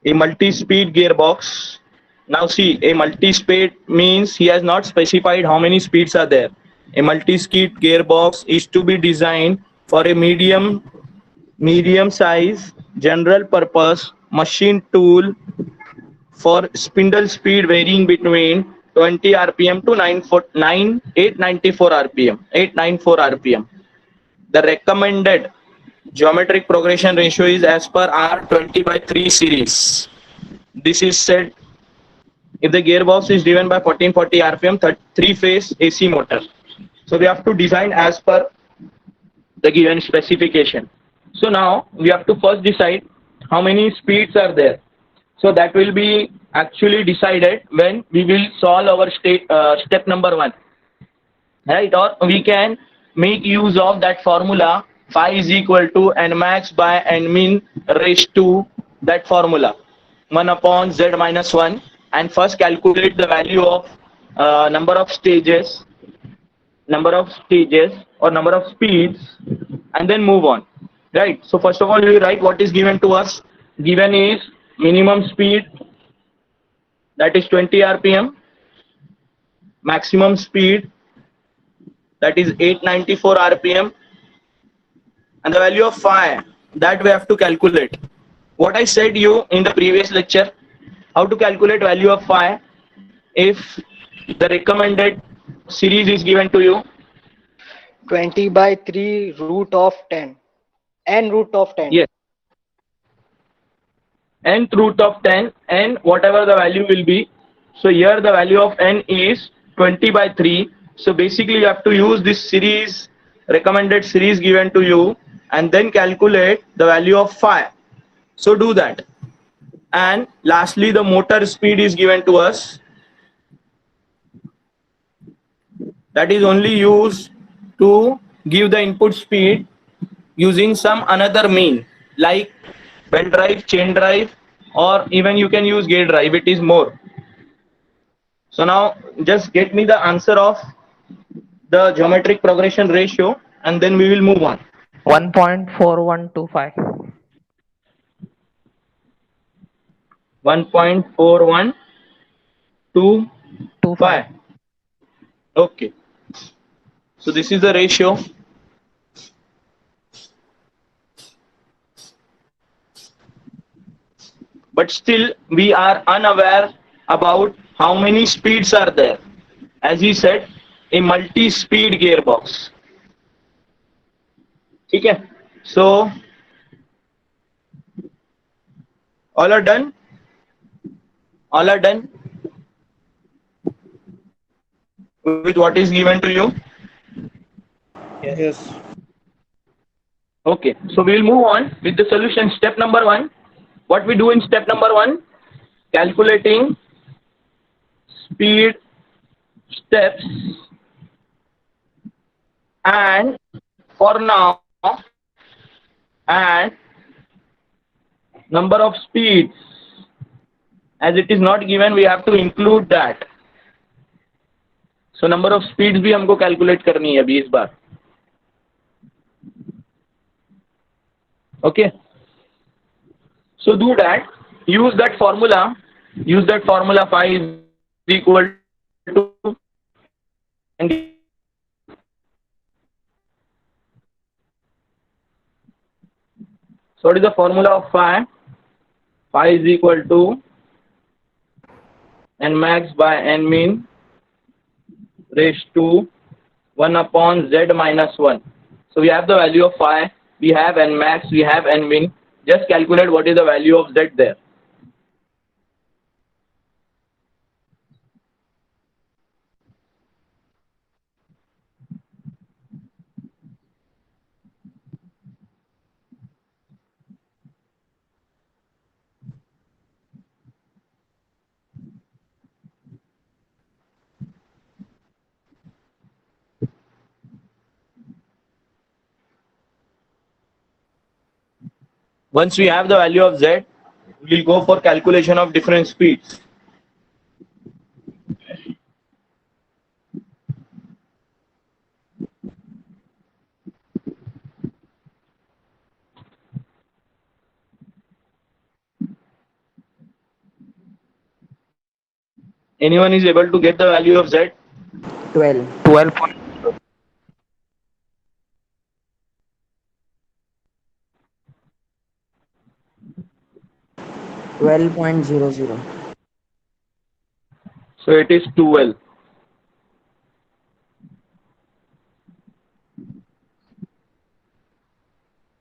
a multi-speed gearbox. Now see, a multi-speed means he has not specified how many speeds are there. A multi-speed gearbox is to be designed for a medium size general purpose machine tool for spindle speed varying between 20 rpm to 894 rpm 894 rpm. The recommended geometric progression ratio is as per R 20 by 3 series. This is said if the gearbox is driven by 1440 rpm, three phase AC motor. So we have to design as per the given specification. So now we have to first decide how many speeds are there. So that will be actually decided when we will solve our step number 1, right? Or we can make use of that formula phi is equal to n max by n min raised to that formula 1 upon z minus 1, and first calculate the value of number of stages or number of speeds, and then move on, right? So first of all we write what is given to us. Given is minimum speed, that is 20 rpm, maximum speed, that is 894 rpm, and the value of phi, that we have to calculate. What I said you in the previous lecture, how to calculate value of phi if the recommended series is given to you. 20 by 3 root of 10. N root of 10. Yes, nth root of 10, and whatever the value will be. So here the value of n is 20 by 3. So basically you have to use this series, recommended series given to you, and then calculate the value of phi. So do that. And lastly, the motor speed is given to us. That is only used to give the input speed using some another mean like belt drive, chain drive, or even you can use gear drive. It is more. So now just get me the answer of the geometric progression ratio, and then we will move on. 1.4125. 1.4125. 25. Okay. So this is the ratio. But still we are unaware about how many speeds are there. As he said, a multi-speed gearbox. Okay. So all are done. All are done with what is given to you. Yes. Okay. So we will move on with the solution. Step number 1. What we do in step number 1? Calculating speed steps, and for now, and number of speeds, as it is not given, we have to include that. So number of speeds भी हमको calculate करनी है अभी इस बार. Okay. So do that. Use that formula. Use that formula phi is equal to, and so what is the formula of phi? Phi is equal to n max by n min raised to 1 upon z minus 1. So we have the value of phi, we have n max, we have n min. Just calculate what is the value of z there. Once we have the value of z, we will go for calculation of different speeds. Anyone is able to get the value of Z? 12. 12. 12.00. So it is 12.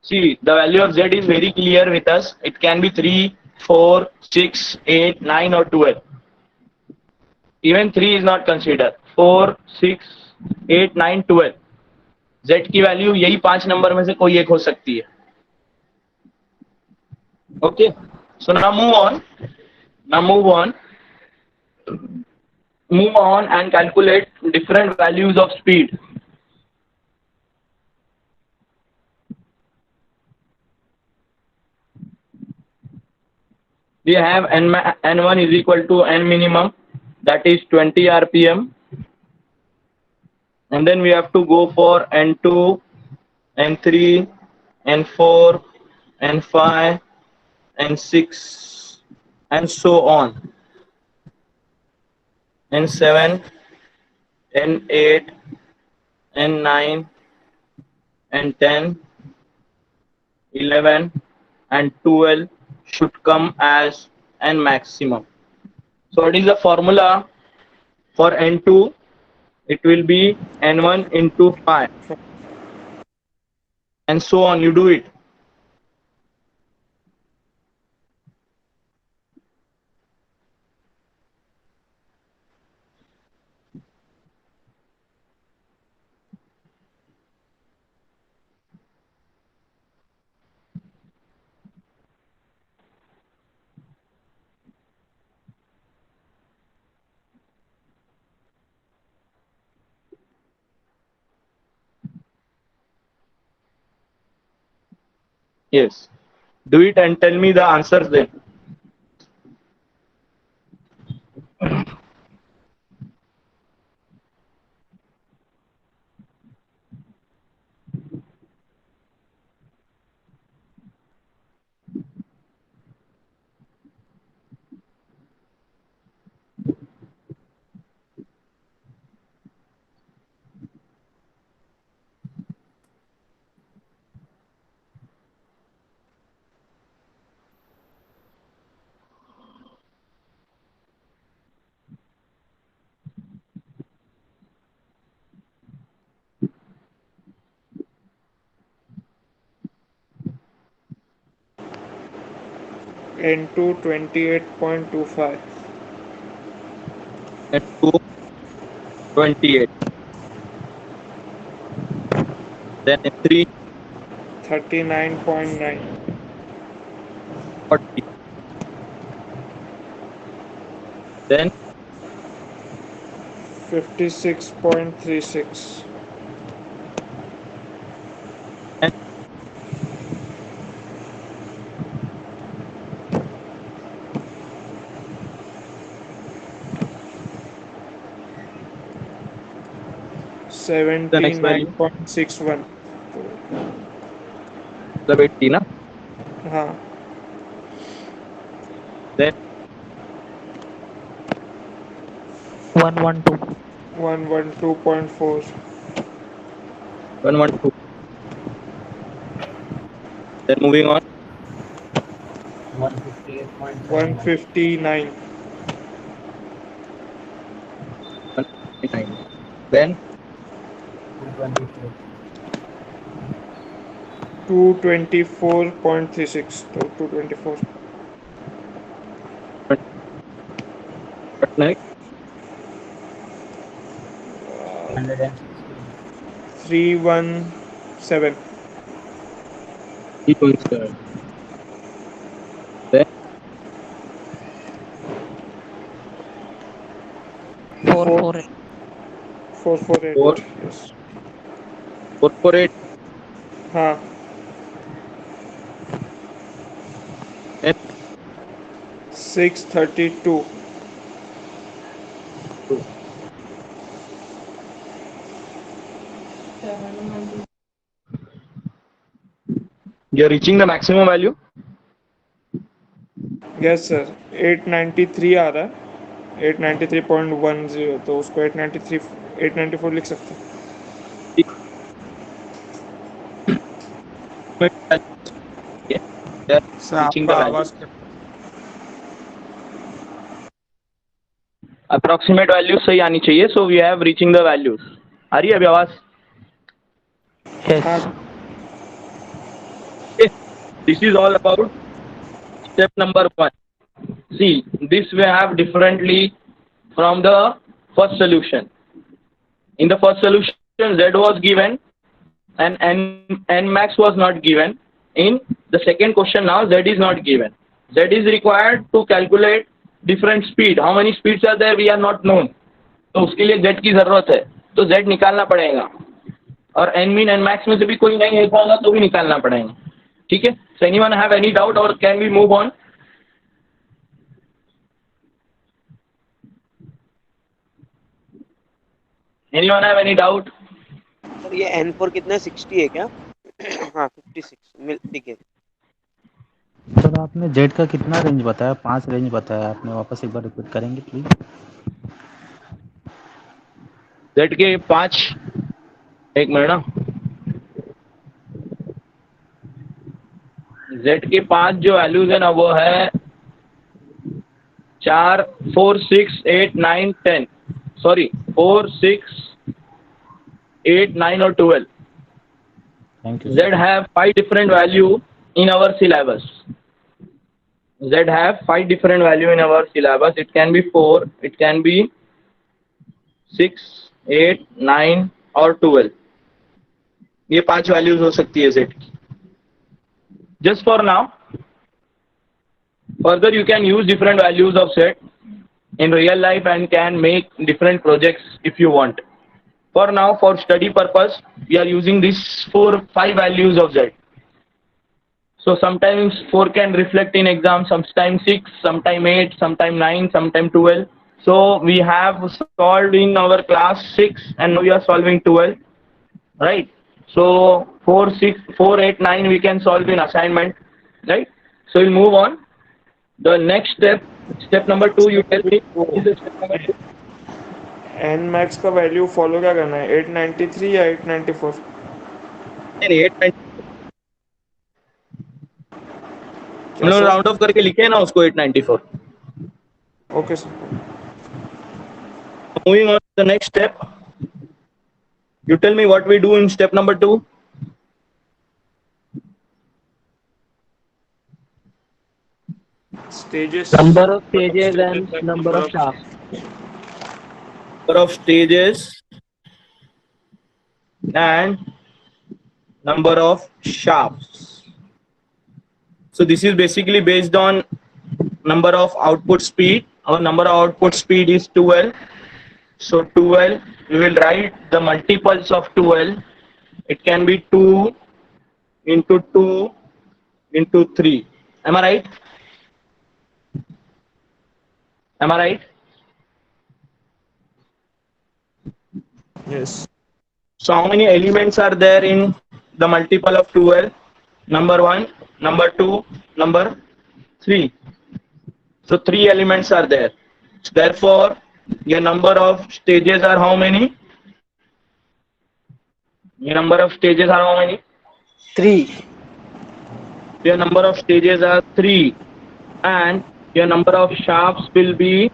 See, the value of Z is very clear with us. It can be 3, 4, 6, 8, 9 or 12. Even 3 is not considered. 4, 6, 8, 9, 12. Z की value यही 5 number में से कोई एक हो सकती है. Okay. So now move on. Now move on. Move on and calculate different values of speed. We have n1 is equal to n minimum, that is 20 rpm, and then we have to go for n2, n3, n4, n5, n6, and so on. n7, n8, n9, n10, 11, and 12 should come as n maximum. So what is the formula for n2? It will be n1 into 5, and so on. You do it. Yes. Do it and tell me the answers then. N2 28.25. N2 28. Then N3 39.9. 40. Then 56.36. N 79.61. मतलब 80 ना. हाँ. Then 112. 112.4. 112. Then moving on. 159. 159. Then 224.36. So 224. what next? 317. 317. Then 448. 448. 4 Yes. 448. हाँ. Then 632. 2. You are reaching the maximum value. Yes sir. 893 आ रहा है. 893.10, तो उसको 894 लिख सकते हैं. They are सर reaching आपका the value. आवाज Approximate values सही आनी चाहिए. So we have reaching the values. आ रही है अभी आवाज? हाँ. This is all about step number 1. See, this we have differently from the first solution. In the first solution, Z was given and N max was not given. In the second question now, Z is not given. Z is required to calculate different speed. How many speeds are there? We are not known. तो उसके लिए Z की जरूरत है, तो Z निकालना पड़ेगा. और N min N max में से भी कोई नहीं है होगा तो भी निकालना पड़ेगा. ठीक है? So anyone have any doubt or can we move on? Anyone have any doubt? Sir ये N4 कितना है? 60 है क्या? हाँ 56 ठीक है. सर आपने जेड का कितना रेंज बताया? 5 रेंज बताया आपने, वापस एक बार रिपीट करेंगे प्लीज? Z के 5, एक मिनट ना, Z के 5 जो वैल्यूज है ना वो है 4, 4, 6, 8, 9, 10. सॉरी 4, 6, 8, 9 और 12. Thank you. Z have 5 different value in our syllabus. Z have 5 different value in our syllabus. It can be 4, it can be 6, 8, 9 और 12. ये 5 वैल्यूज हो सकती है Z की. Just for now. Further, you can use different values of Z in real life and can make different projects if you want. For now, for study purpose, we are using these 5 values of Z. So sometimes 4 can reflect in exam, sometimes 6, sometimes 8, sometimes 9, sometimes 12. So we have solved in our class 6 and now we are solving 12, right? So 4, 6, 4, 8, 9 we can solve in assignment, right? So we'll move on. The next step number 2, you tell me. Is it step number 2? N max का value follow क्या करना है? 893 या 894? नहीं 8, हम लोग round of करके लिखे हैं ना उसको 894. Okay sir. Moving on to the next step. You tell me what we do in step number 2. Stages. Number of stages and number of shafts. Number of stages and number of shafts. So this is basically based on number of output speed. Our number of output speed is 12. So 12, we will write the multiples of 12. It can be 2 into 2 into 3. Am I right? Am I right? Yes. So how many elements are there in the multiple of 12? Number 1, number 2, number 3. So 3 elements are there. Therefore, your number of stages are how many? Your number of stages are how many? 3. Your number of stages are 3. And your number of shafts will be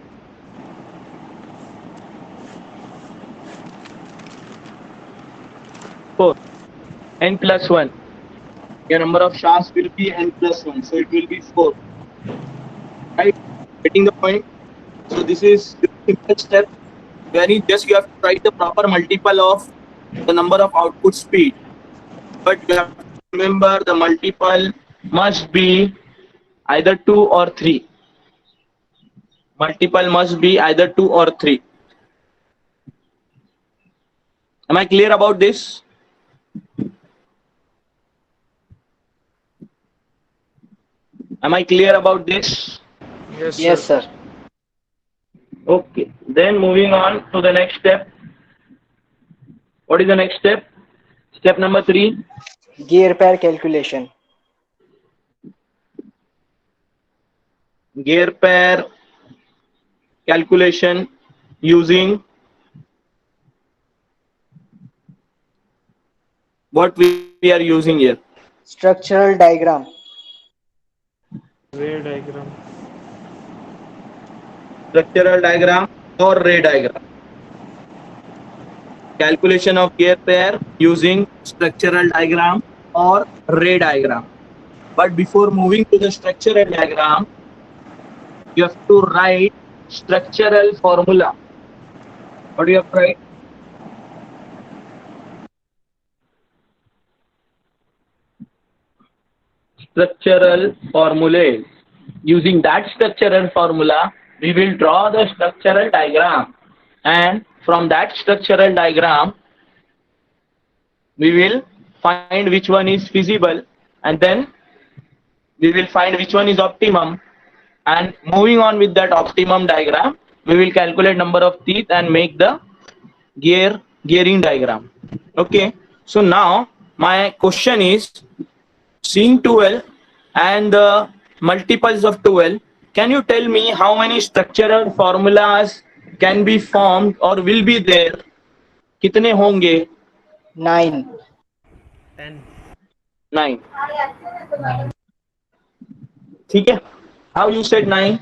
4. N plus 1. Your number of shafts will be N plus 1. So it will be 4. Right? Getting the point? So this is the simple step where you have to write the proper multiple of the number of output speed. But you have to remember the multiple must be either 2 or 3. Multiple must be either 2 or 3. Am I clear about this? Am I clear about this? Yes, Yes, sir. Okay. Then moving on to the next step. What is the next step? Step number 3. Gear pair calculation. Gear pair calculation using what we are using here. Structural diagram. रे diagram. Structural diagram or ray diagram. Calculation of gear pair using structural diagram or ray diagram. But before moving to the structural diagram, you have to write structural formula. What do you have to write? Structural formulae. Using that structural formula, we will draw the structural diagram, and from that structural diagram, we will find which one is feasible, and then we will find which one is optimum, and moving on with that optimum diagram, we will calculate number of teeth and make the gearing diagram. Okay, so now my question is, seeing 12 and the multiples of 12, can you tell me how many structural formulas can be formed or will be there? कितने होंगे? 9. 9. ठीक है? How you said 9?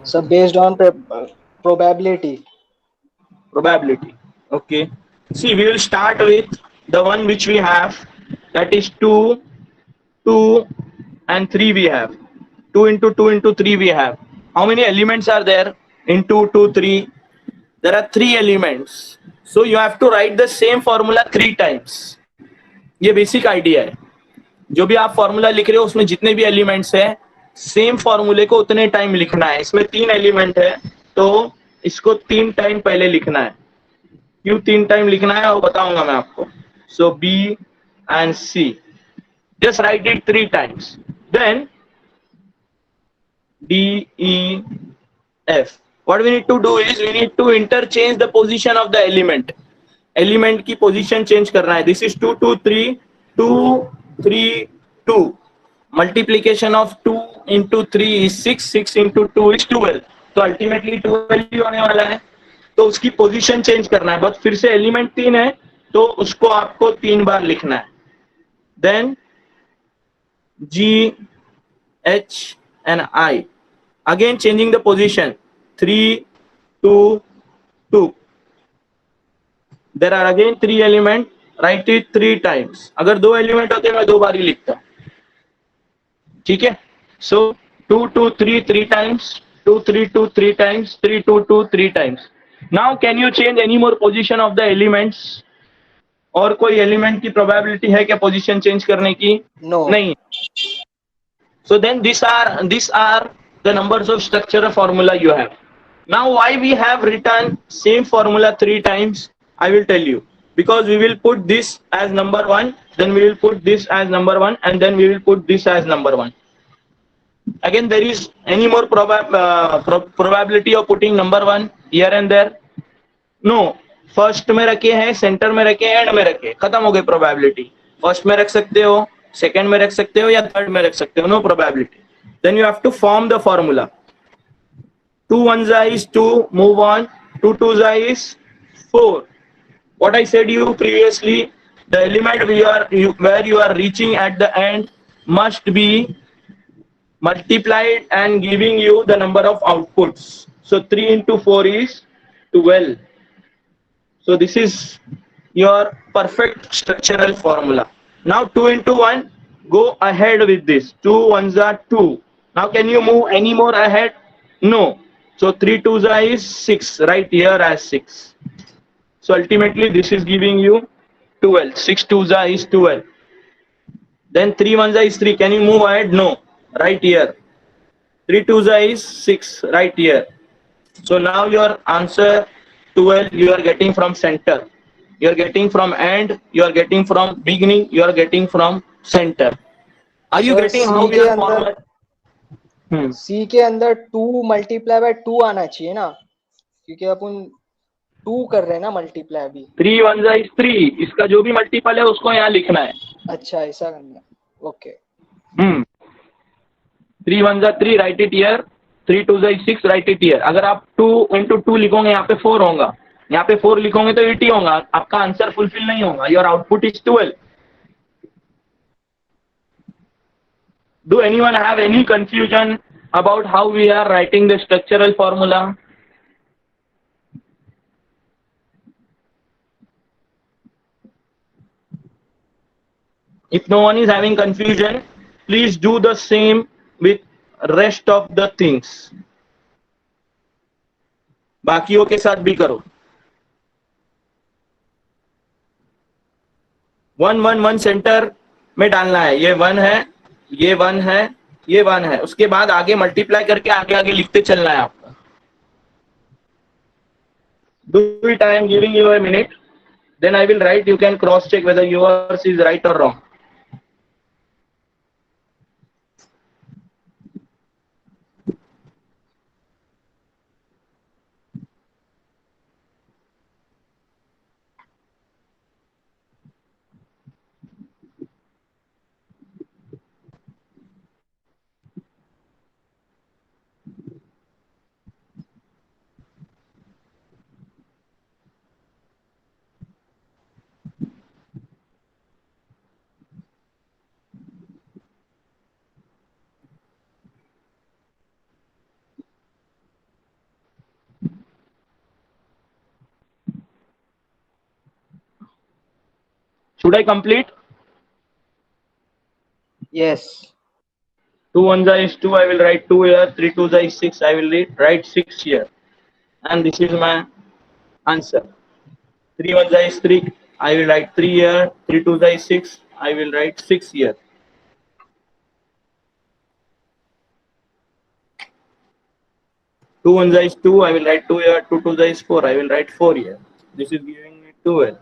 So based on probability. Probability. Okay. See, we will start with the one which we have, that is 2, 2 and 3 we have. 2 into 2 into 3 we have. How many elements are there in 2, 2, 3? There are 3 elements. So you have to write the same formula 3 times. ये basic idea है. जो भी आप formula लिख रहे हो उसमें जितने भी एलिमेंट्स है, सेम फॉर्मूले को उतने टाइम लिखना है. इसमें 3 एलिमेंट है तो इसको 3 टाइम पहले लिखना है. क्यों 3 टाइम लिखना है वो बताऊंगा मैं आपको. सो B and C, just write it 3 times. Then D, E, F. What we need to do is we need to interchange the position of the element. Element की पोजीशन चेंज करना है. This is 2, 2, 3, 2, 3, 2. Multiplication of 2 into 3 is 6, 6 into 2 is 12. तो ultimately 12 ही होने वाला है. तो उसकी position change करना है. बट फिर से एलिमेंट 3 है तो उसको आपको 3 बार लिखना है. Then G, H and I. Again changing the position. 3, 2, 2. There are again 3 elements. Write it 3 times. अगर 2 एलिमेंट होते मैं 2 बार ही लिखता. ठीक है. So 2, 2, 3, 3 times. 2, 3, 2, 3 times. 3, 2, 2, 3 times. Now can you change any more position of the elements? और कोई element की probability है क्या पोजीशन चेंज करने की? No. नहीं. So then these are the numbers of structural formula you have. Now why we have written same formula 3 times? I will tell you. Because we will put this as number 1, then we will put this as number 1, and then we will put this as number 1. Again, there is any more probability of putting number 1 here and there? No. First में रखे हैं, centre में रखे, and में रखे, खत्म हो गई प्रोबेबिलिटी. फर्स्ट में रख सकते हो, सेकंड में रख सकते हो या थर्ड में रख सकते हो. No probability. Then you have to form the formula. 2 1s is 2, move on. 2 2s is 4. What I said you previously, the element where you are reaching at the end must be multiplied and giving you the number of outputs. So 3 into 4 is 12. So this is your perfect structural formula. Now 2 into 1, go ahead with this. 2 1s are 2. Now can you move any more ahead? No. So 3 2s is 6, right here as 6. So ultimately this is giving you 12. 6 2s is 12. Then 3 1s is 3. Can you move ahead? No. Right here. 3 2s is 6, right here. So now your answer 12 you are getting from center. You are getting from end. You are getting from beginning. You are getting from center. Are you Sir, getting C how we के are अंदर formula? C के अंदर 2 multiply by 2 आना चाहिए ना, क्योंकि अपन 2 कर रहे हैं ना मल्टीप्लाई अभी. 3 1s is 3. इसका जो भी मल्टीपल है उसको यहाँ लिखना है. अच्छा ऐसा करना है. Okay. 3 1s are 3. Write it here. 3 2 6, right it here. अगर आप 2 into 2 लिखोगे यहाँ पे 4 होगा, यहाँ पे 4 लिखोगे तो 80 होगा. आपका आंसर फुलफिल नहीं होगा. Your output is 12. Do anyone have any confusion about how we are writing the structural formula? If no one is having confusion, please do the same with rest of the things. बाकियों के साथ भी करो. 1 1 1 centre में डालना है. ये 1 है, ये 1 है, ये 1 है. उसके बाद आगे मल्टीप्लाई करके आगे आगे लिखते चलना है आपका. Do it. I am giving you a minute. Then I will write. You can cross check whether yours is right or wrong. Should I complete? Yes. 2 1 is 2. I will write 2 here. 3 2 is 6. I will write 6 here. And this is my answer. 3 1 is 3. I will write 3 here. 3 2 is 6. I will write 6 here. Two 1 is 2. I will write 2 here. 2 2 is 4. I will write 4 here. This is giving me 12.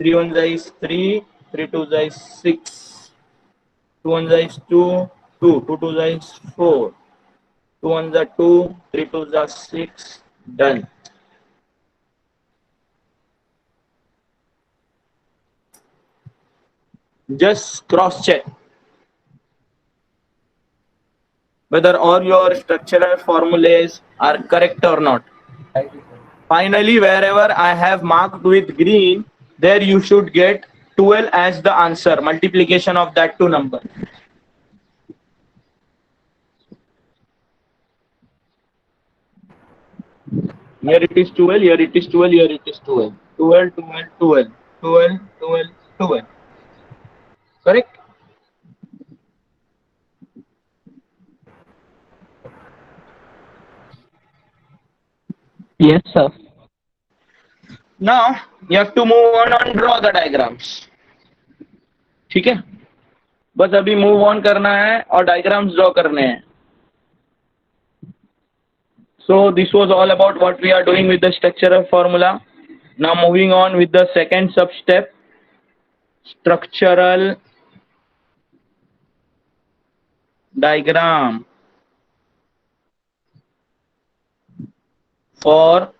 3 1 is 3. 3 2 is 6. 2 1 is 2. 2 2 2 is 4. 2 1 is 2. 3 2 is 6. Done. Just cross check whether all your structural formulas are correct or not. Finally, wherever I have marked with green, there you should get 12 as the answer, multiplication of that two number. Here it is 12, here it is 12, here it is 12. 12, 12, 12, 12, 12, 12. Correct? Yes, sir. Now you have to move on and draw the diagrams. ठीक है, बस अभी move on करना है और diagrams draw करने हैं. So this was all about what we are doing with the structural formula. Now moving on with the second sub step, structural diagram for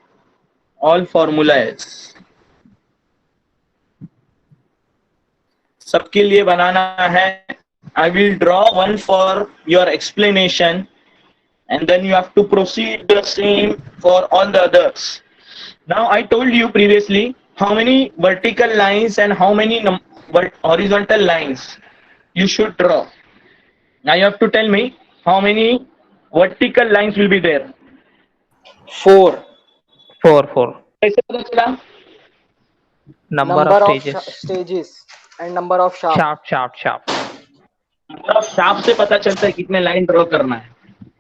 all formulas. सबके लिए बनाना है. I will draw one for your explanation and then you have to proceed the same for all the others. Now I told you previously how many vertical lines and how many horizontal lines you should draw. Now you have to tell me how many vertical lines will be there. 4. 4. कैसे पता चला? Number of stages. stages and number of shaft. Shaft. Number of shaft से पता चलता है कितने line draw करना है.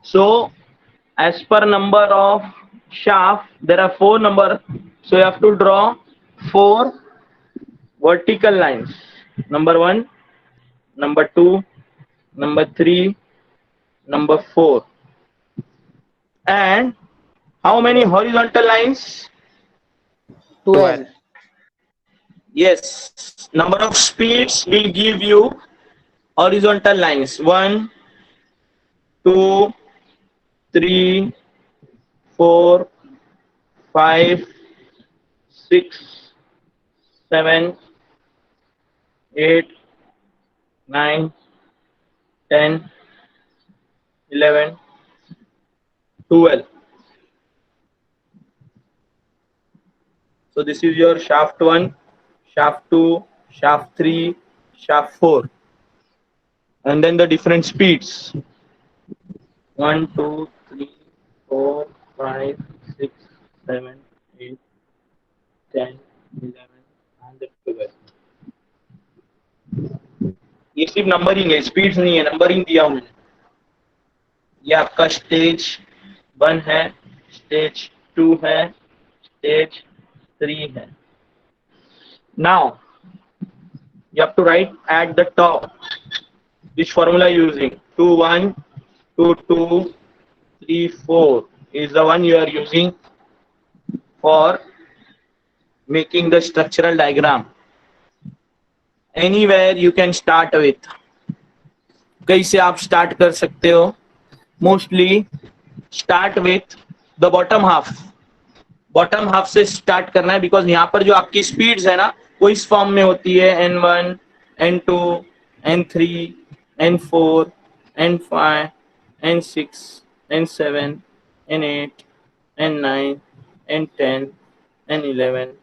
So as per number of shaft there are 4 number, so you have to draw 4 vertical lines. Number 1, number 2, number 3, number 4. And how many horizontal lines? 12. Yes, number of speeds will give you horizontal lines. 1 2 3 4 5 6 7 8 9 10 11, 12. So this is your shaft 1, shaft 2, shaft 3, shaft 4. And then the different speeds. 1, 2, 3, 4, 5, 6, 7, 8, 10, 11 and 12. ये सिर्फ numbering है, speeds नहीं है, numbering दिया हूं मैंने। ये आपका स्टेज 1 है, स्टेज 2 है, स्टेज 3 है। Now you have to write at the top which formula using. 2 1, 2 2, 3 4 is the one you are using for making the structural diagram. Anywhere you can start with. कैसे आप स्टार्ट कर सकते हो? Mostly start with the bottom half. Bottom half से start करना है, because यहाँ पर जो आपकी स्पीड्स है ना वो इस फॉर्म में होती है n1, n2, n3, n4, n5, n6, n7, n8, n9, n10, n11,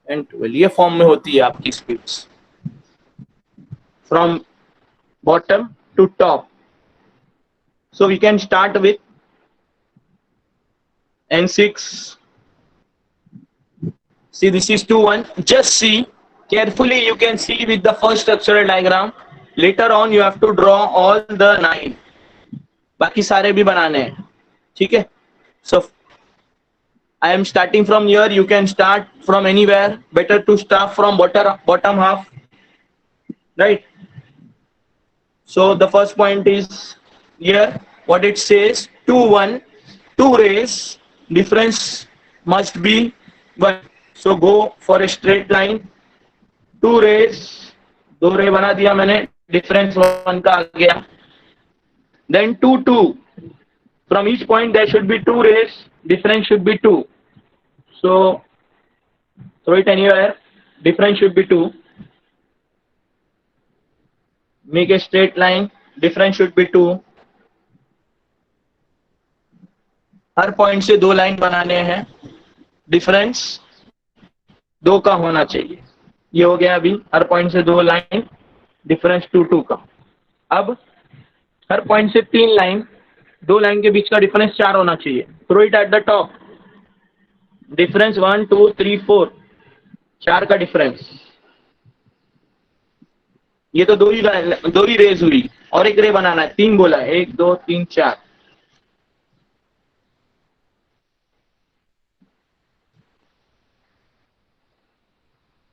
n12। ये फॉर्म में होती है आपकी speeds from bottom to top. So we can start with n6. See, this is 2 1. Just see carefully, you can see with the first structural diagram. Later on you have to draw all the 9. बाकी सारे भी बनाने हैं, ठीक है? So I am starting from here. You can start from anywhere. Better to start from bottom half, right? So the first point is here, what it says, 2 1, 2 rays, difference must be 1. So go for a straight line, 2 rays, 2 ray बना दिया मैंने, difference 1 का आ गया. Then 2 2, from each point there should be 2 rays, difference should be 2. So throw it anywhere, difference should be 2. Make a straight line, difference should be 2. Her point से 2 line बनाने हैं, difference 2 का होना चाहिए. ये हो गया. अभी हर पॉइंट से 2 लाइन, डिफरेंस 2 2 का. अब हर पॉइंट से 3 लाइन, 2 लाइन के बीच का डिफरेंस 4 होना चाहिए. Throw it at the top. Difference 1 2 3 4, 4 का डिफरेंस. ये तो दो ही रेज हुई, और एक रे बनाना है. 3 बोला, 1 2 3 4.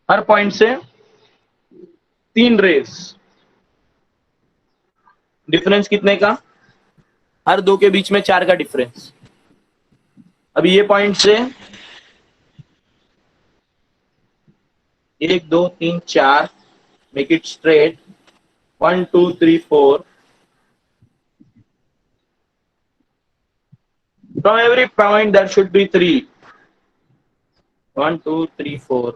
हर पॉइंट से 3 रेज, डिफरेंस कितने का? हर 2 के बीच में 4 का डिफरेंस. अभी ये पॉइंट से 1 2 3 4, make it straight. 1 2 3 4. From every point there should be 3. 1 2 3 4.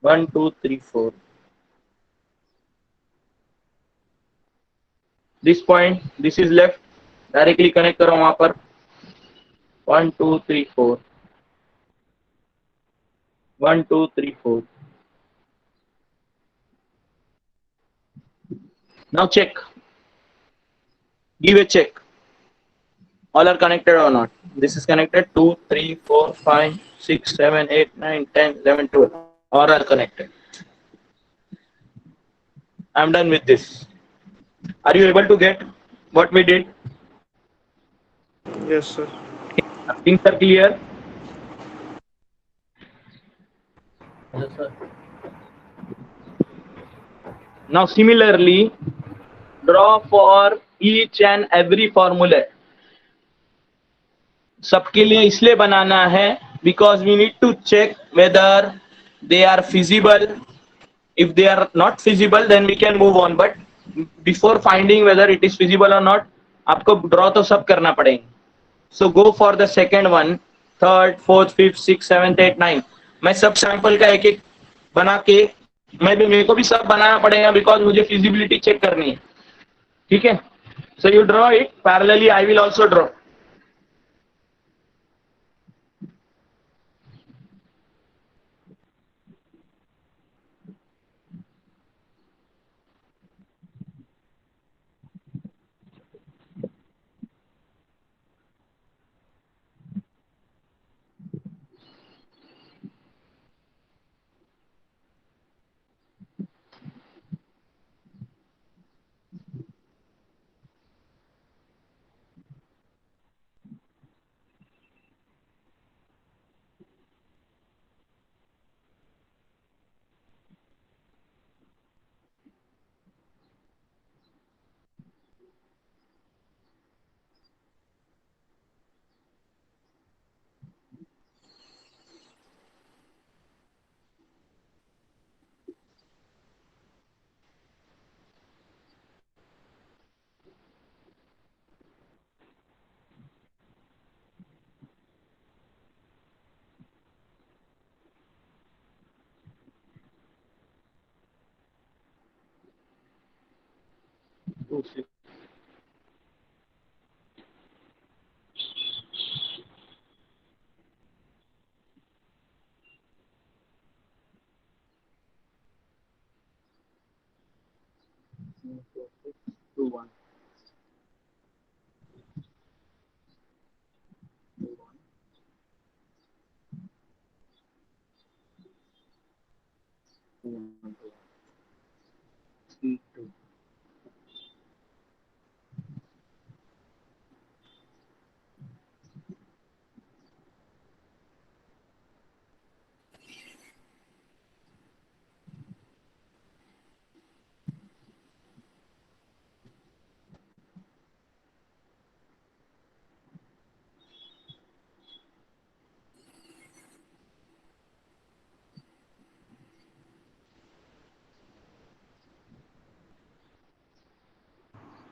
1 2 3 4. This point, this is left. Directly connect करो वहां पर. 1 2 3 4. 1 2 3 4. Now check. Give a check. All are connected or not? This is connected. 2 3 4 5 6 7 8 9 10 11 12. All are connected. I'm done with this. Are you able to get what we did? Yes, sir. Things are clear? Yes, sir. Now similarly, draw for each and every formula. सबके लिए इसलिए बनाना है because we need to check whether they are feasible. If they are not feasible, then we can move on. But before finding whether it is feasible or not, आपको draw तो सब करना पड़ेगा. So go for the second one, third, fourth, fifth, sixth, seventh, eighth, ninth. मैं सब sample का एक एक बना के, मेरे को भी सब बनाना पड़ेगा बिकॉज मुझे फिजिबिलिटी चेक करनी है. ठीक है. So you draw it parallelly. I will also draw.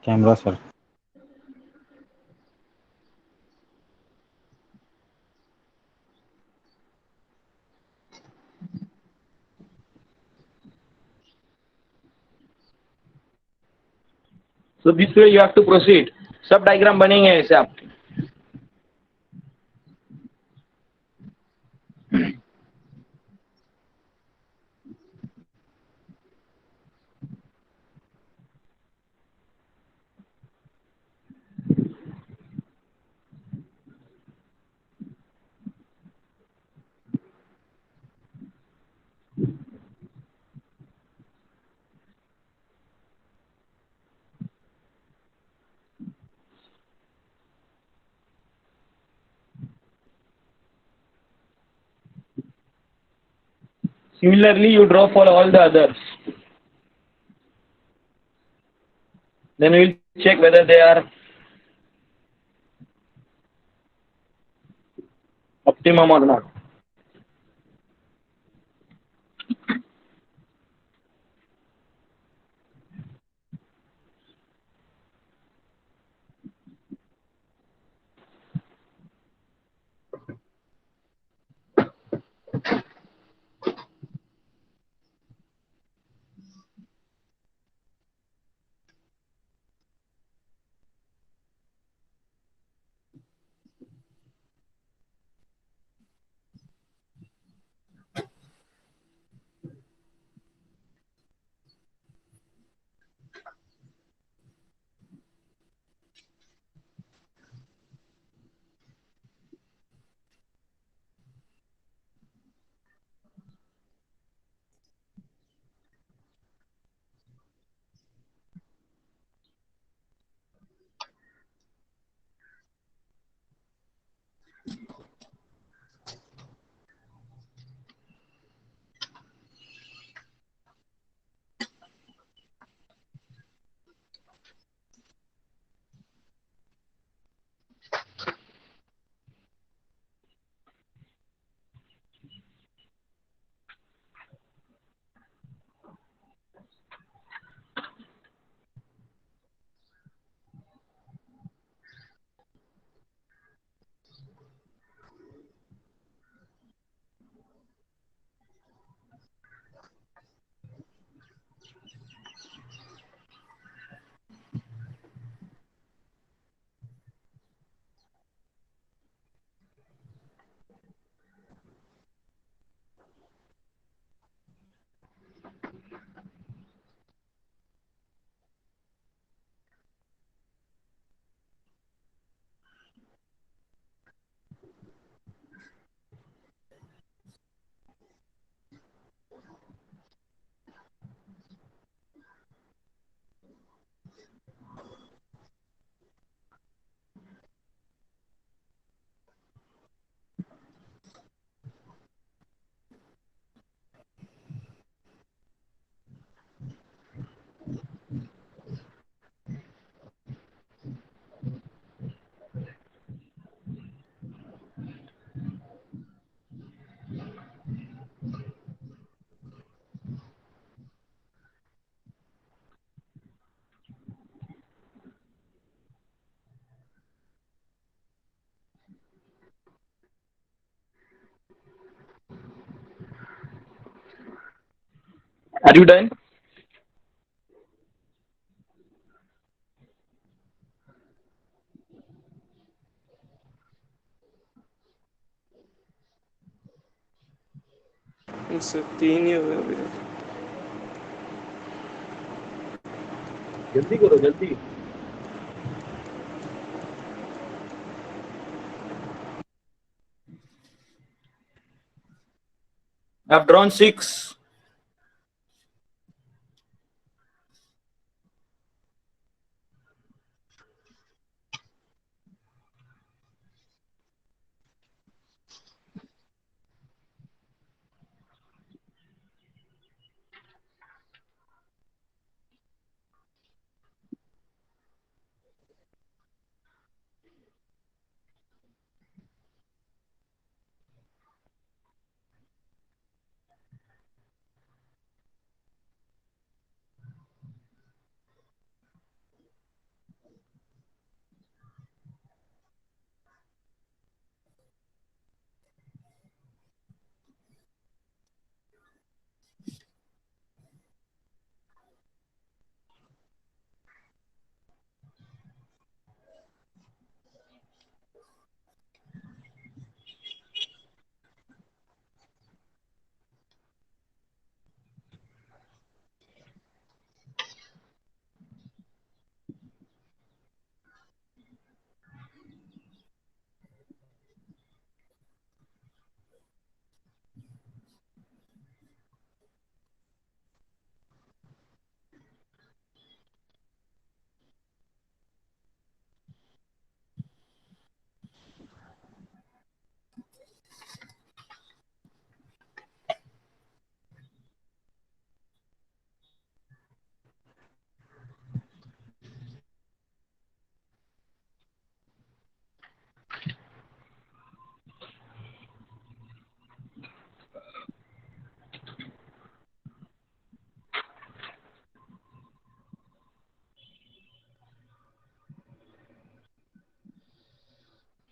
Camera sir. So this way you have to proceed. सब डायग्राम बनेंगे ऐसे आपके. Similarly, you draw for all the others. Then we will check whether they are optimum or not. Are you done? इससे 3 ही हुए अभी तक। जल्दी करो जल्दी। I've drawn 6.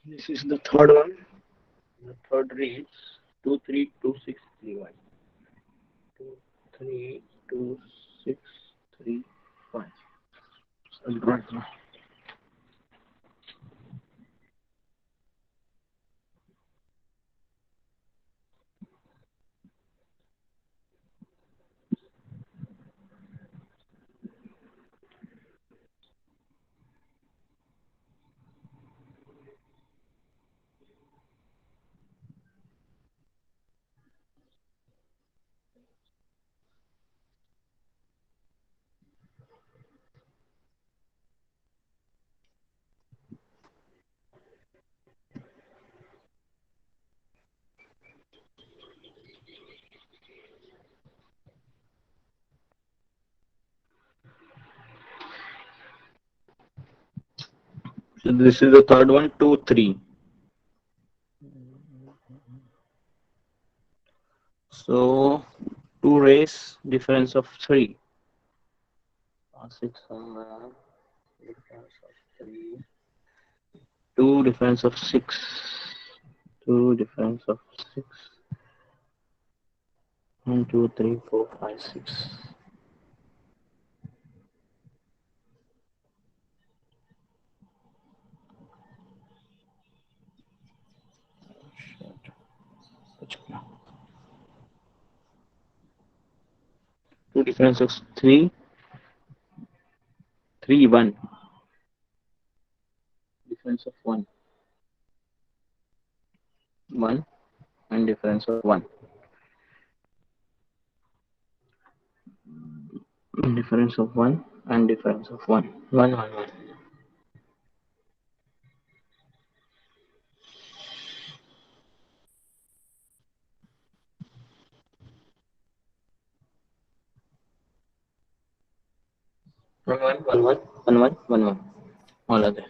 This is the third one. The third reads 232631. 232635. Right now. So this is the third one, 2, 3. So 2 raise, difference of 3. 6 somewhere, difference of 3. 2 difference of 6. 2 difference of 6. 1, 2, 3, 4, 5, 6. Two difference of 3, 3, 1. Difference of 1, 1, and difference of 1. Difference of 1 and difference of 1. 1, 1, 1. One, one, one, one, one, one, one, one. All are there.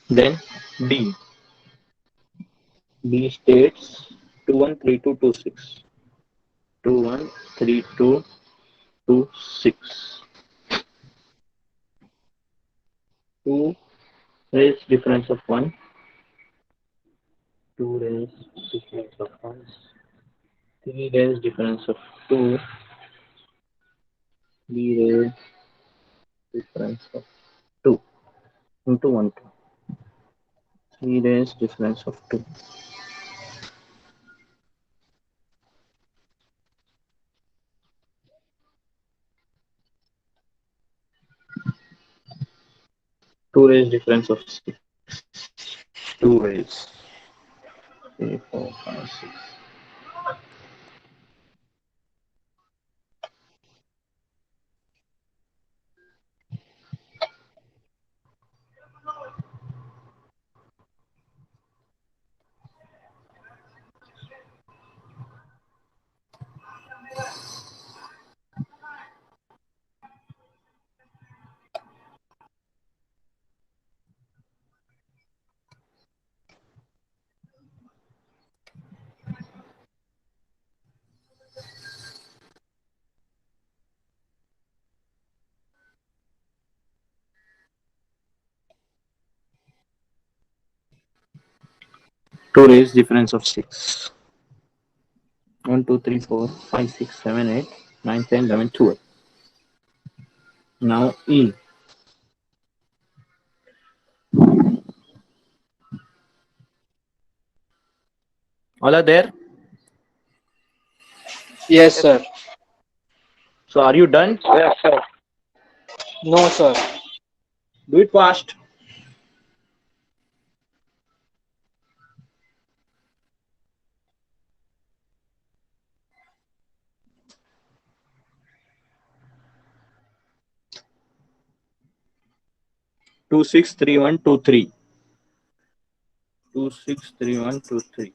Then D. D states 213226. 213226. 2 raise difference of 1. 2 raise difference of 1. 3 rays difference of 2. 3 rays difference of 2 into 1 2. 3 rays difference of 2. Two rays difference of 6. 2 rays. 3, 4, 5, 6. Two rays difference of 6. 1, 2, 3, 4, 5, 6, 7, 8, 9, 10, 11, 12. Now E. All are there? Yes, sir. So are you done? Yes, sir. No, sir. Do it fast. Two six three one two three. 2 6 3 1 2 3.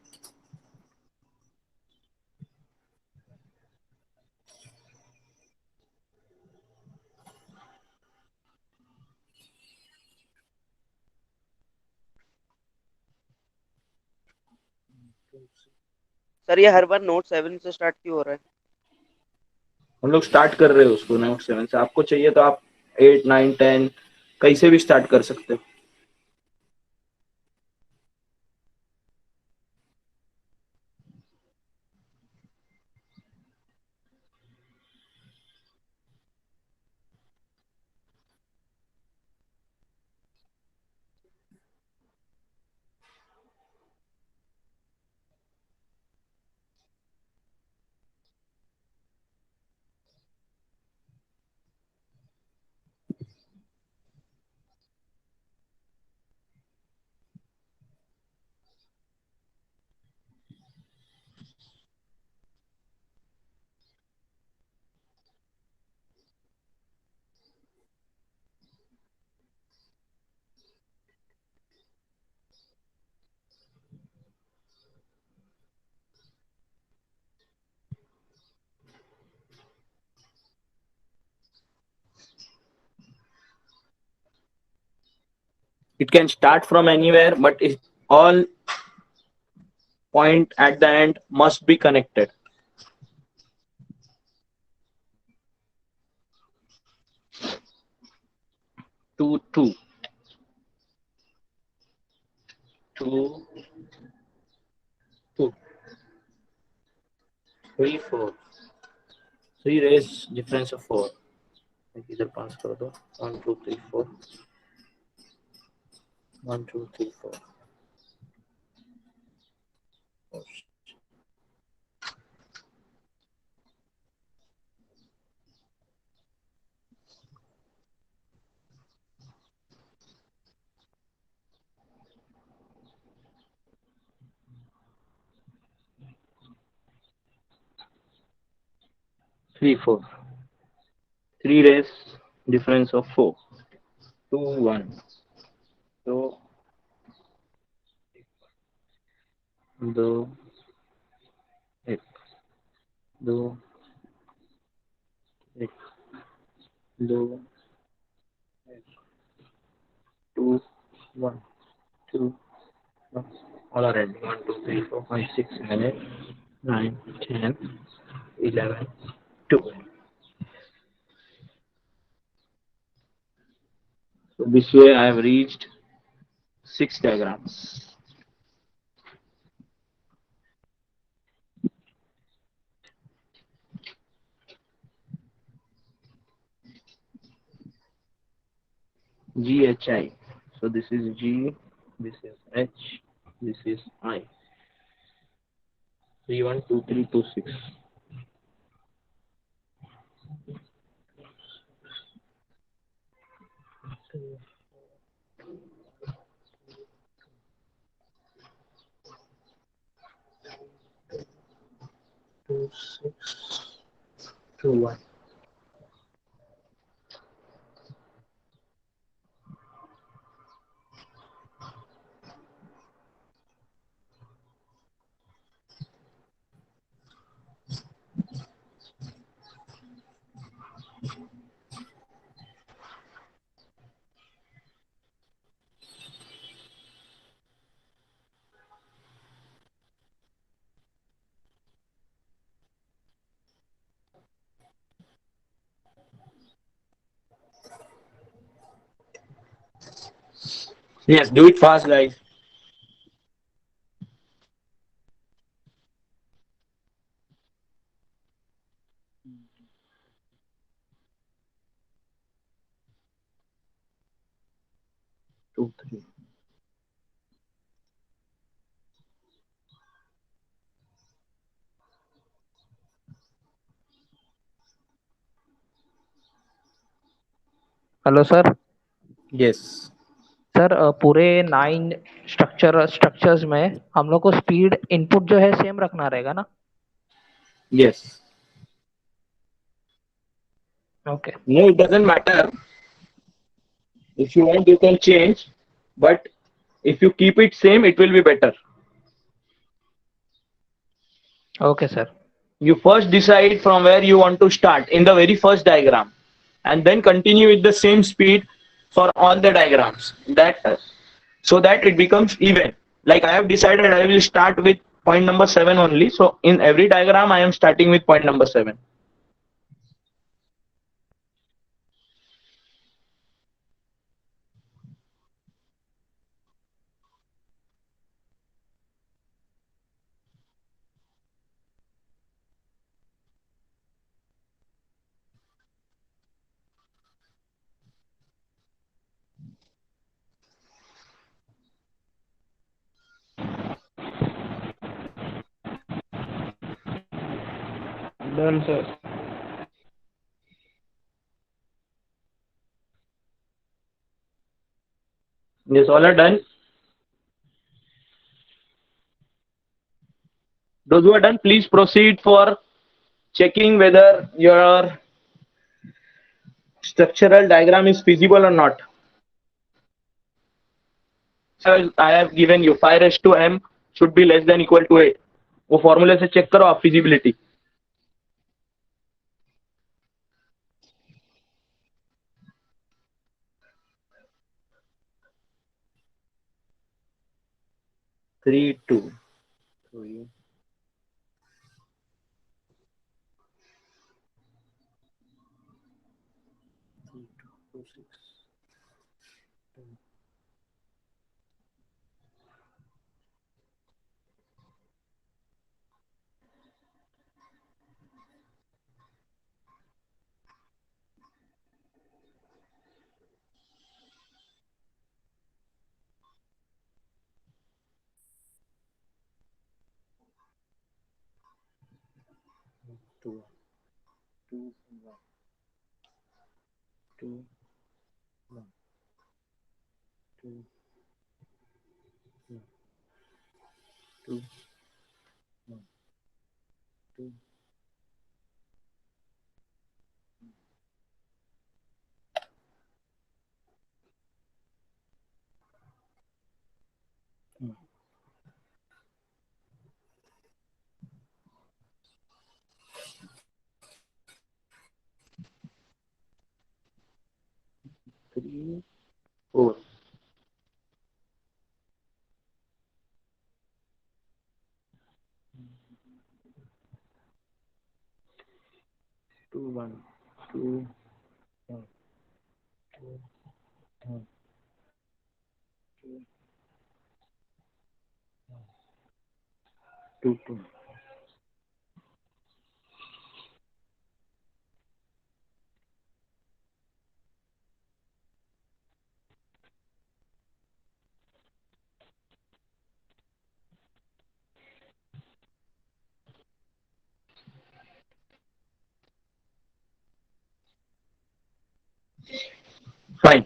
Sir ये हर बार note 7 से start क्यों हो रहा है? हम लोग start कर रहे हैं उसको नोट 7 से. आपको चाहिए तो आप 8 9 10 कैसे भी स्टार्ट कर सकते हो. It can start from anywhere, but it all point at the end must be connected. Two two two two 3 4. 3 rays difference of 4. इधर पास कर दो. 1 2 3 4. 1 2 3 4. 3 4. 3 rays difference of 4. 2 1. So 2 1 2 1 2 2 1 2 1. All are ready. 1 2 3 4 5 6 7 8 9 10 11 12. So this way I have reached 6 diagrams. GHI. So this is G, this is H, this is I. 312326. Two six two one. Yes, do it fast, guys. Two, three. Hello sir. Yes. Sir पूरे 9 structures में हम लोग को speed input जो है same रखना रहेगा ना? Yes. Okay. No, it doesn't matter. If you want, you can change. But if you keep it same, it will be better. Okay sir. You first decide from where you want to start in the very first diagram, and then continue with the same speed for all the diagrams. That so that it becomes even. Like I have decided, I will start with point number 7 only. So in every diagram, I am starting with point number 7. Done sir. Yes, all are done. Those who are done, please proceed for checking whether your structural diagram is feasible or not. So I have given you 5 raised to m should be less than equal to 8. वो फॉर्मूले से check करो आप feasibility. Three two. Three. Two, six. Two, two, one, two, one, two, one, two, one, two. Three, four. Two, one, two, one, two, one, two, two, two. Fine.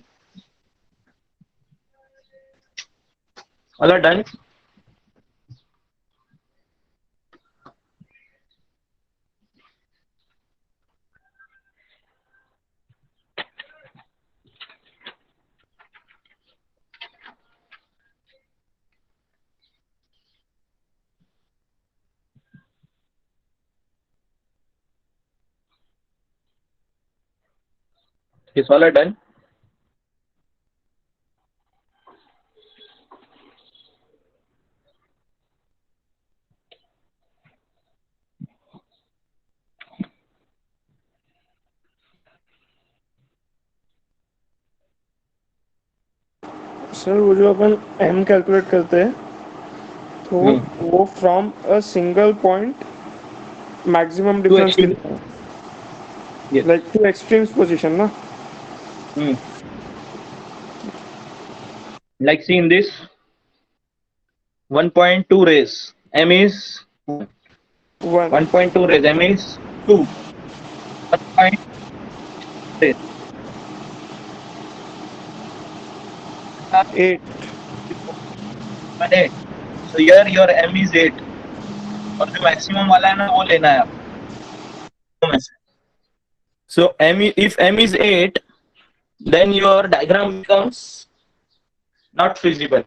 All are done. Yes, all are done. Sir वो जो अपन m calculate करते हैं तो वो from a single point maximum Two difference extreme. कितना है Yes. Like two extremes position ना Hmm. Like see in this 1.2 raise m is 1 1.2 raise m is 2. 1 raise 8 8. So here your m is 8 और जो maximum वाला है ना वो लेना है आपको। So if m is 8, then your diagram becomes not feasible.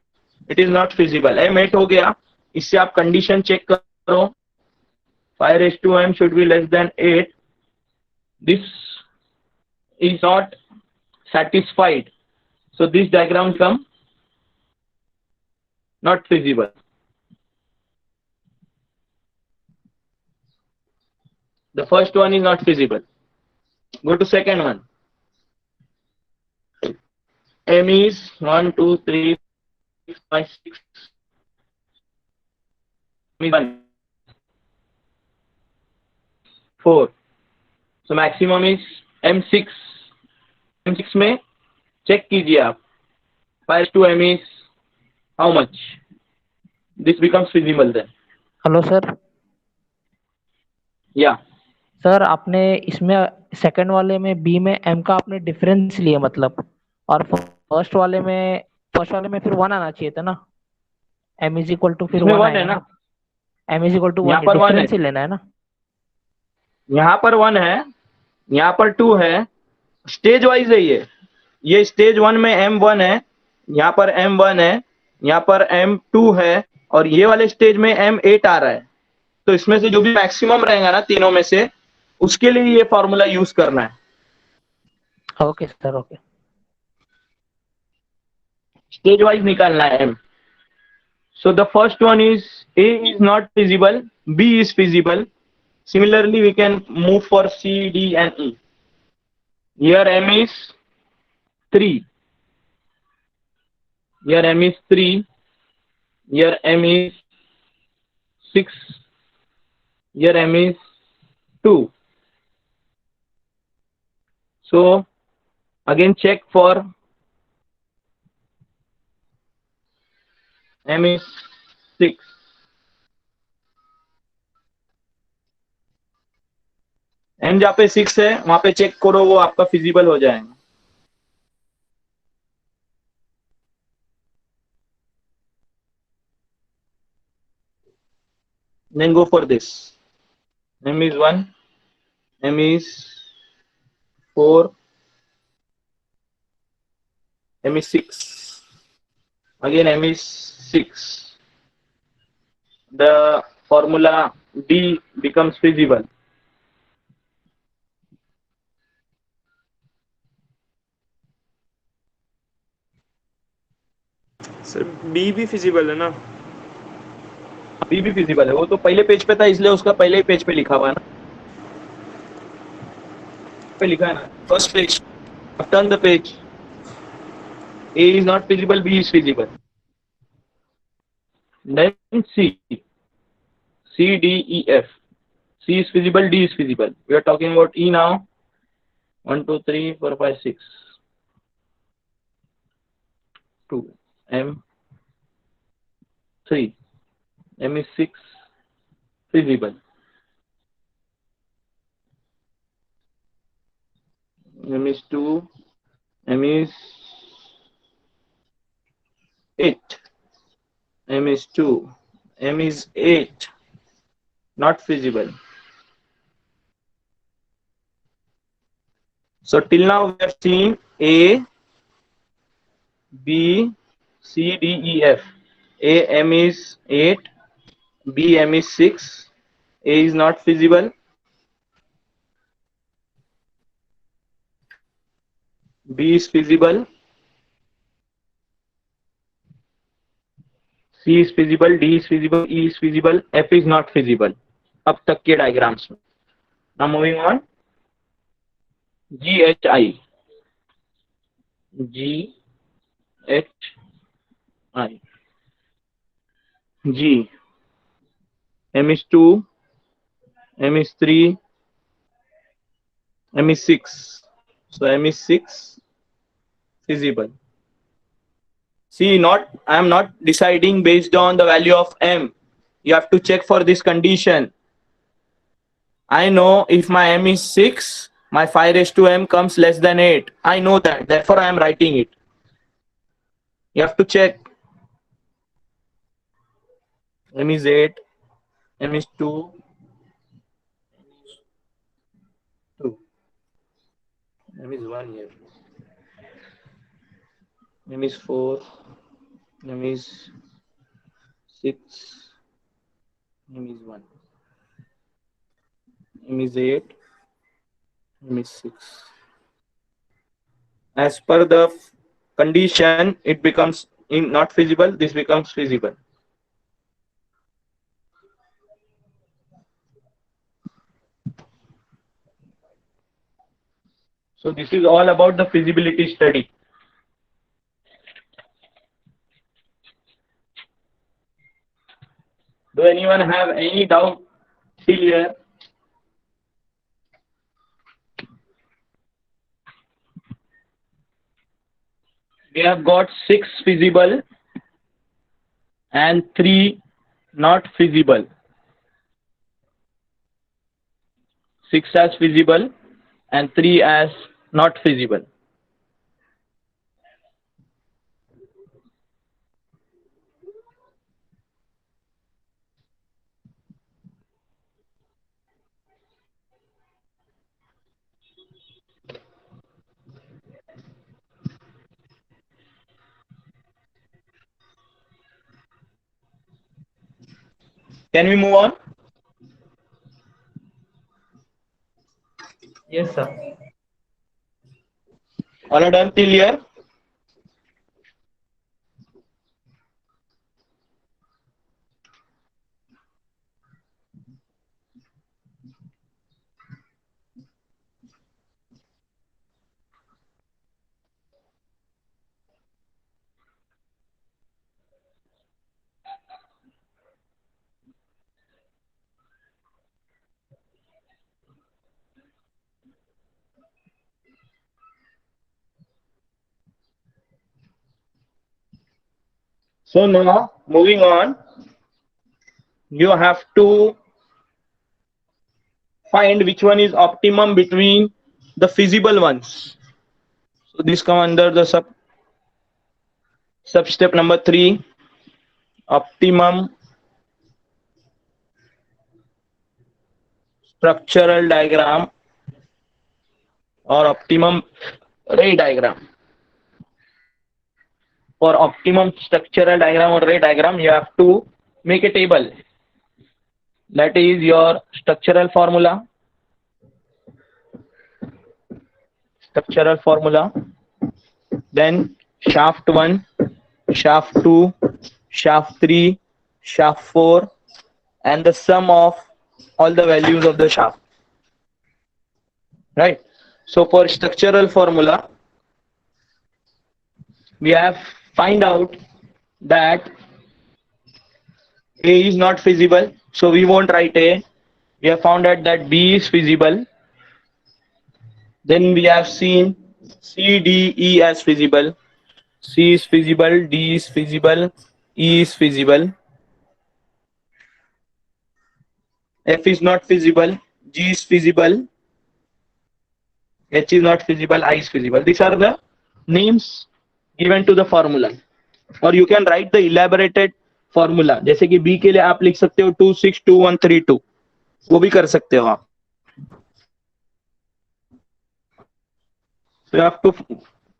It is not feasible. m 8 हो गया, इससे आप condition check करो 5 raised to m should be less than 8. This is not satisfied. So this diagram become not feasible. The first one is not feasible. Go to second one. M is 1, 2, 3, 5, 6. M is 1, 4. So maximum is M6. M6 में check कीजिए आप. 5 to M is how much? This becomes feasible then. Hello sir. Yeah. Sir आपने इसमें second वाले में B में M का आपने डिफरेंस लिया मतलब, और फर्स्ट वाले में फिर वन आना चाहिए था ना. एम इज इक्वल टू फिर इसमें वन 1 है आएगा ना. ना. एम इज इक्वल टू यहाँ वन, पर 1 है. डिफरेंस ही लेना है ना. यहाँ पर 1 है. यहाँ पर 2 है. स्टेज वाइज है ये स्टेज 1 में M1 है. यहाँ पर M1 है. यहाँ पर M2 है. और ये वाले स्टेज में M8 आ रहा है. तो इसमें से जो भी मैक्सिमम रहेगा ना तीनों में से, उसके लिए ये फॉर्मूला यूज करना है. Okay sir, okay. Stage wise निकालना है M. So the first one is A is not feasible, B is feasible. Similarly, we can move for C, D, and E. Here M is 3. Here M is 3. Here M is 6. Here M is 2. So again check for M is 6. M जहाँ पे 6 है वहां पे check करो, वो आपका feasible हो जाएगा. Then go for this. M is 1. M is 4. M is 6. Again M is 6. The formula D becomes feasible. Sir B भी फिजिबल है ना. B भी फिजिबल है. वो तो पहले पेज पे था इसलिए उसका पहले ही पेज पे लिखा हुआ है ना. पे लिखा है ना first page. Turn the page. A is not feasible, B is feasible. Then C. C, D, E, F. C is feasible, D is feasible. We are talking about E now. 1, 2, 3, 4, 5, 6. 2. M. 3. M is 6. Feasible. M is 2. is 8, M is 2, M is 8, not feasible. So till now we have seen A, B, C, D, E, F. A, M is 8, B, M is 6, A is not feasible, B is feasible, C is feasible, D is feasible, E is feasible, F is not feasible. अब तक के diagrams में. Now moving on. G, H, I. G, H, I. G. M is 2, M is 3, M is 6. So M is 6, feasible. See, I am not deciding based on the value of M. You have to check for this condition. I know if my M is 6, my 5 raised to M comes less than 8. I know that. Therefore, I am writing it. You have to check. M is 8, M is 2, 2. M is 1 here. M is 4, M is 6, M is 1. M is 8, M is 6. As per the condition, it becomes not feasible, this becomes feasible. So this is all about the feasibility study. Do anyone have any doubt till here? We have got 6 feasible and 3 not feasible. 6 as feasible and 3 as not feasible. Can we move on? Yes, sir. All are done till here? So now, moving on, you have to find which one is optimum between the feasible ones. So this come under the sub step number 3, optimum structural diagram or optimum ray diagram. For optimum structural diagram or ray diagram, you have to make a table. That is your structural formula. Then shaft 1, shaft 2, shaft 3, shaft 4, and the sum of all the values of the shaft. Right? So for structural formula, we have find out that A is not feasible, so we won't write A. We have found out that B is feasible. Then we have seen C, D, E as feasible. C is feasible, D is feasible, E is feasible. F is not feasible, G is feasible, H is not feasible, I is feasible. These are the names given to the formula, or you can write the elaborated formula. जैसे कि B के लिए आप लिख सकते हो 262132, वो भी कर सकते हो आप. So you have to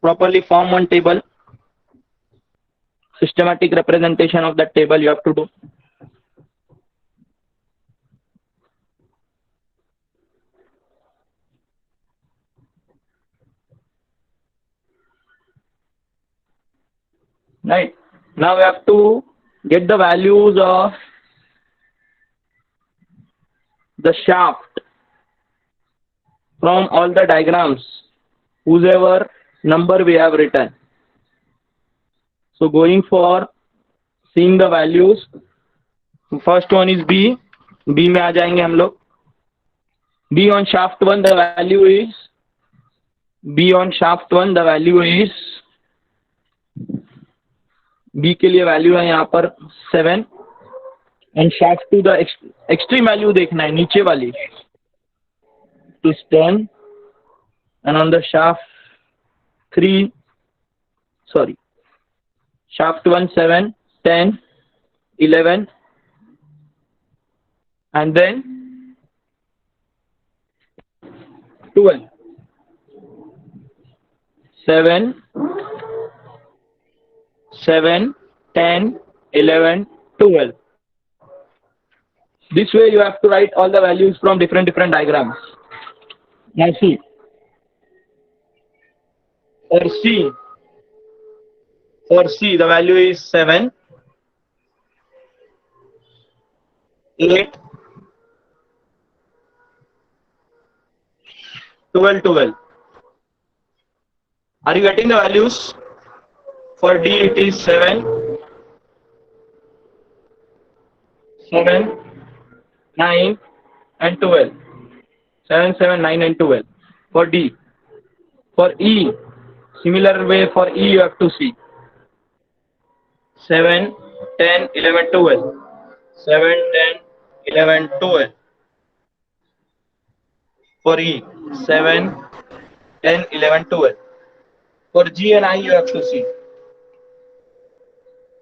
properly form one table. Systematic representation of that table you have to do. Right. Now we have to get the values of the shaft from all the diagrams, whosever number we have written. So going for seeing the values, first one is B. B में आ जाएंगे हम लोग. B on shaft 1 the value is, B on shaft 1 the value is, B के लिए value है यहाँ पर 7, and shaft 2 the extreme value देखना है नीचे वाली, to 10, and on the shaft 3, sorry, shaft 1 7, 10, 11, and then 12, 7, 10, 11, 12. This way you have to write all the values from different diagrams. Now see, for C the value is 7, 8, 12. Are you getting the values? For D it is 7, 9 and 12. 7, 9 and 12 for D. For E, similar way for E you have to see 7, 10, 11, 12. 7, 10, 11, 12. For E, 7, 10, 11, 12. For G and I you have to see.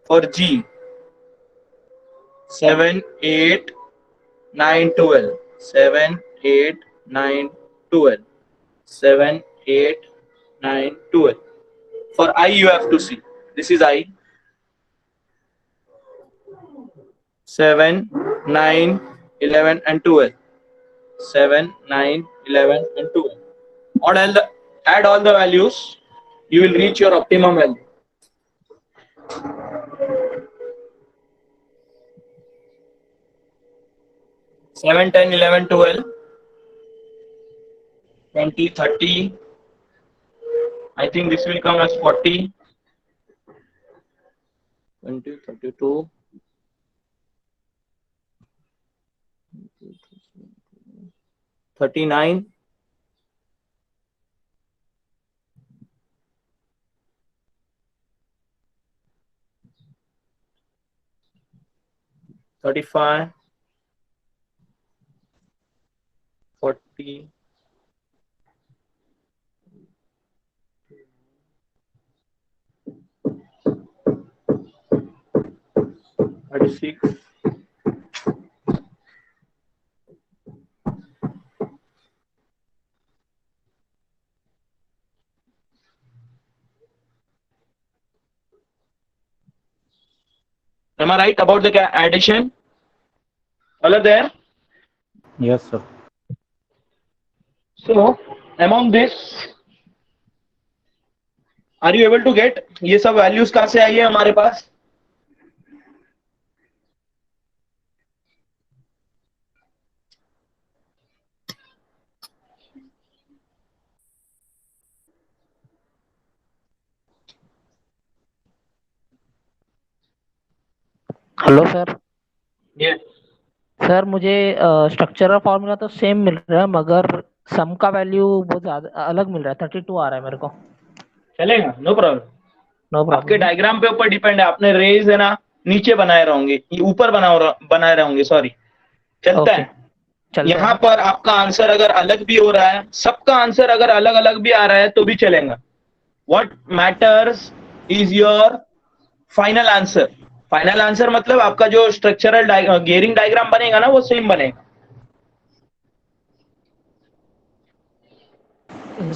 For G, 7, 8, 9, 12. 7, 8, 9, 12. 7, 8, 9, 12. For I you have to see. This is I. 7, 9, 11 and 12. 7, 9, 11 and 12. Add all the values. You will reach your optimum value. 7, 10, 11, 12, 20, 30. I think this will come as 40. 20, 32. 39. 35. 40. 36. Am I right about the addition? All are there? Yes, sir. So, among this, are you able to get ये सब values कहाँ से आई है हमारे पास? Hello sir. Yes. Sir मुझे structural formula तो सेम मिल रहा है मगर सम का वैल्यू बहुत ज्यादा अलग मिल रहा है. 32 आ रहा है मेरे को. चलेगा, नो प्रॉब्लम. नो आपके प्रॉब्लम. डायग्राम पे ऊपर डिपेंड है. आपने रेज है ना नीचे बनाए रहेंगे, ऊपर बनाए रहेंगे, सॉरी. चलता है. यहाँ पर आपका आंसर अगर अलग भी हो रहा है, सबका आंसर अगर अलग अलग भी आ रहा है तो भी चलेगा. what matters is your final answer. Final answer मतलब आपका जो स्ट्रक्चरल गेयरिंग डायग्राम बनेगा ना वो सेम बनेगा.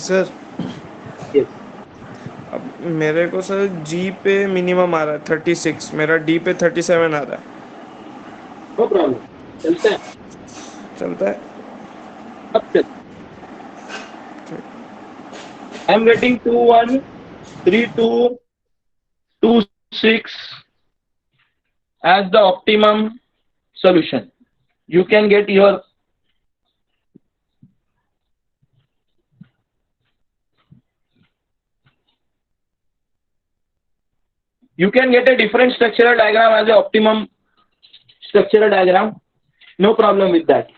Sir Yes. अब मेरे को सर जी पे मिनिमम आ रहा है 36, मेरा डी पे 37 आ रहा है. नो प्रॉब्लम, चलता है. चलता है. अब चल. I am getting 213226 as the optimum solution. You can get your a different structural diagram as the optimum structural diagram. No problem with that.